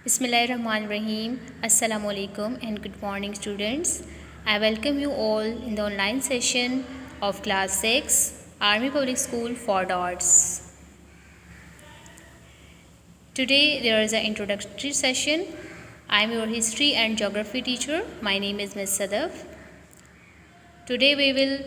Bismillahirrahmanirrahim. Assalamu alaikum and good morning, students. I welcome you all in the online session of class 6 Army Public School for Arts. Today there is an introductory session. I am your history and geography teacher. My name is Ms. Sadaf. Today we will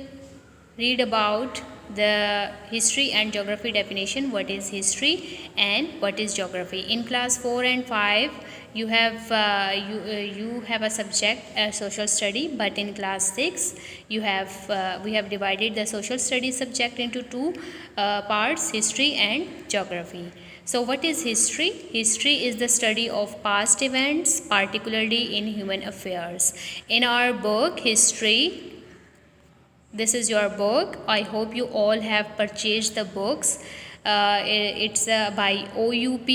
read about the history and geography definition. What is history and what is geography? In class 4 and 5 you have a subject social study, but in class 6 we have divided the social study subject into two parts, history and geography. So what is history? History is the study of past events, particularly in human affairs. In our book history, this is your book. I hope you all have purchased the books. It's by OUP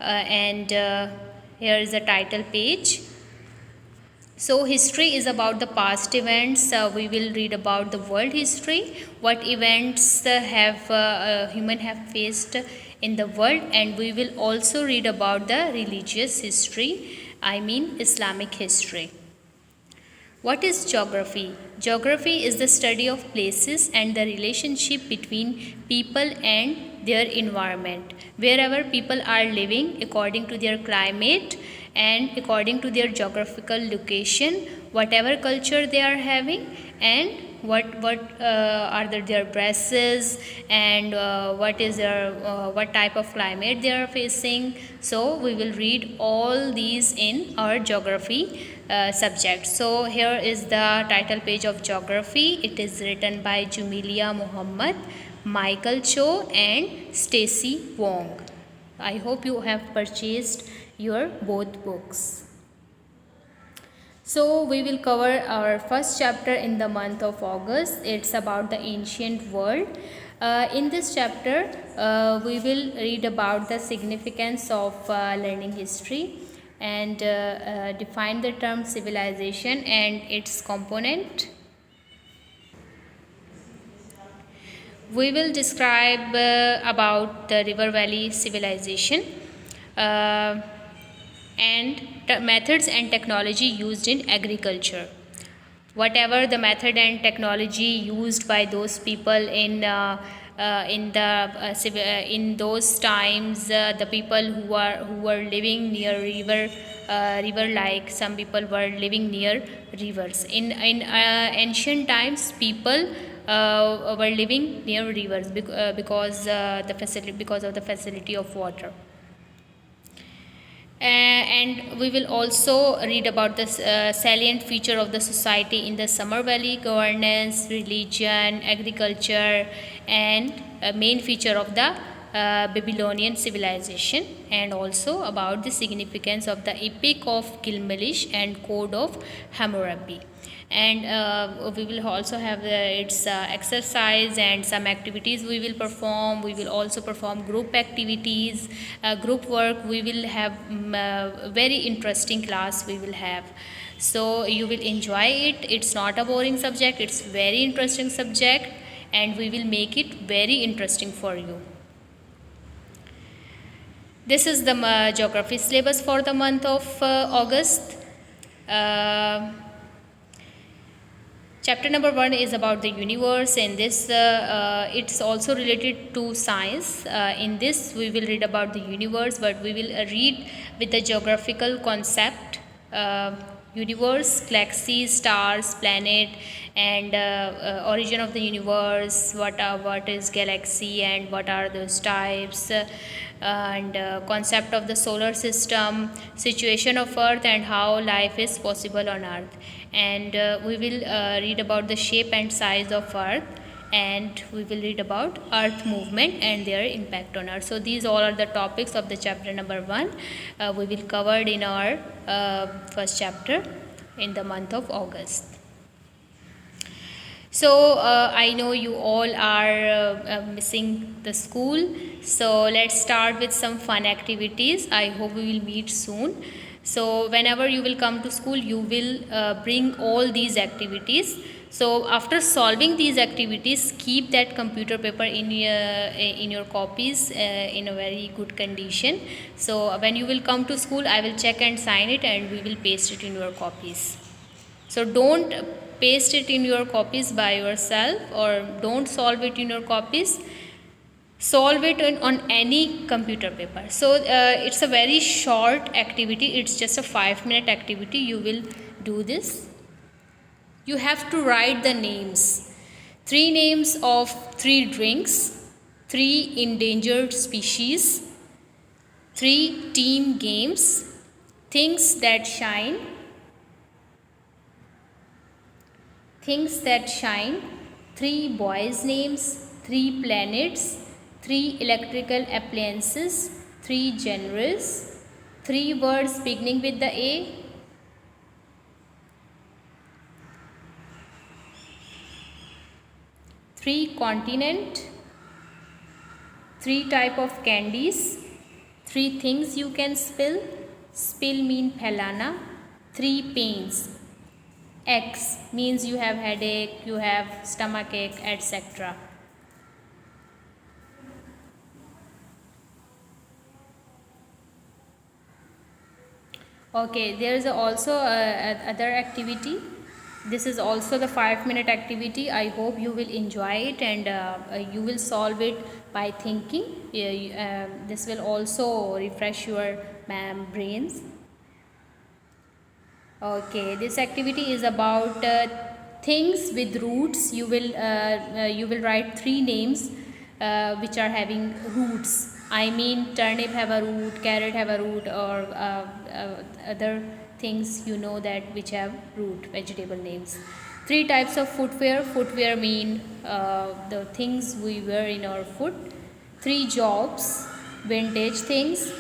and here is the title page. So history is about the past events. We will read about the world history, what events human have faced in the world, and we will also read about the religious history, I mean Islamic history. What is geography? Geography is the study of places and the relationship between people and their environment. Wherever people are living according to their climate and according to their geographical location, whatever culture they are having, and what are their dresses, and what type of climate they are facing. So we will read all these in our geography subject. So here is the title page of geography. It is written by Jumilia Muhammad, Michael Cho and Stacy Wong. I hope you have purchased your both books. So we will cover our first chapter in the month of August. It's about the ancient world. In this chapter we will read about the significance of learning history and define the term civilization and its component. We will describe about the river valley civilization and methods and technology used in agriculture. Whatever the method and technology used by those people in those times, the people who were living near river, like some people were living near rivers. In ancient times, people were living near rivers because of the facility of water. And we will also read about the salient feature of the society in the Summer Valley: governance, religion, agriculture, and a main feature of the Babylonian civilization, and also about the significance of the Epic of Gilgamesh and Code of Hammurabi. And we will also have its exercise and some activities we will perform. We will also perform group activities, group work. We will have very interesting class we will have, so you will enjoy it. It's not a boring subject, it's very interesting subject, and we will make it very interesting for you. This is the geography syllabus for the month of August. Chapter number 1 is about the universe. In this it's also related to science. In this we will read about the universe, but we will read with the geographical concept. Universe, galaxies, stars, planet, and origin of the universe, what is galaxy and what are those types, and concept of the solar system, situation of earth, and how life is possible on earth. And we will read about the shape and size of earth, and we will read about earth movement and their impact on earth. So these all are the topics of the chapter number 1 we will covered in our first chapter in the month of August. So I know you all are missing the school, so let's start with some fun activities. I hope we will meet soon. So whenever you will come to school, you will bring all these activities. So after solving these activities, keep that computer paper in your copies in a very good condition. So when you will come to school, I will check and sign it, and we will paste it in your copies. So don't paste it in your copies by yourself, or don't solve it in your copies. Solve it on any computer paper. So it's a very short activity. It's just a 5-minute activity. You will do this. You have to write the names. 3 names of 3 drinks, 3 endangered species, 3 team games, things that shine, 3 boys' names, 3 planets, 3 electrical appliances, 3 genres, 3 words beginning with the A, 3 continent, 3 type of candies, 3 things you can spill, spill mean phelana, 3 pains. X means you have headache, you have stomach ache, etc. Okay, there is also other activity. This is also the 5-minute activity. I hope you will enjoy it, and you will solve it by thinking. This will also refresh your brains. Okay, this activity is about things with roots. You will write 3 names which are having roots. I mean, turnip have a root, carrot have a root, or other things that which have root, vegetable names. 3 types of footwear. Footwear mean the things we wear in our foot. 3 jobs, vintage things.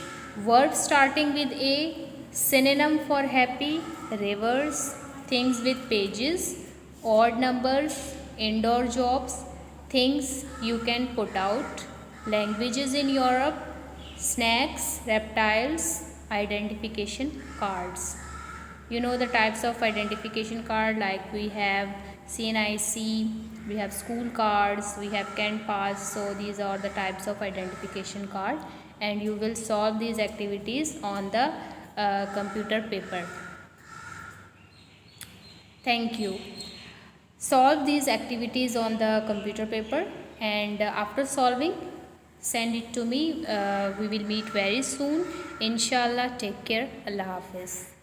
Words starting with A, synonym for happy, rivers, things with pages, odd numbers, indoor jobs, things you can put out, languages in Europe, snacks, reptiles, identification cards. You know the types of identification card, like we have CNIC, we have school cards, we have Kent Pass. So these are the types of identification card, and you will solve these activities on the computer paper. Thank you. Solve these activities on the computer paper, and after solving, send it to me. We will meet very soon. Inshallah. Take care. Allah Hafiz.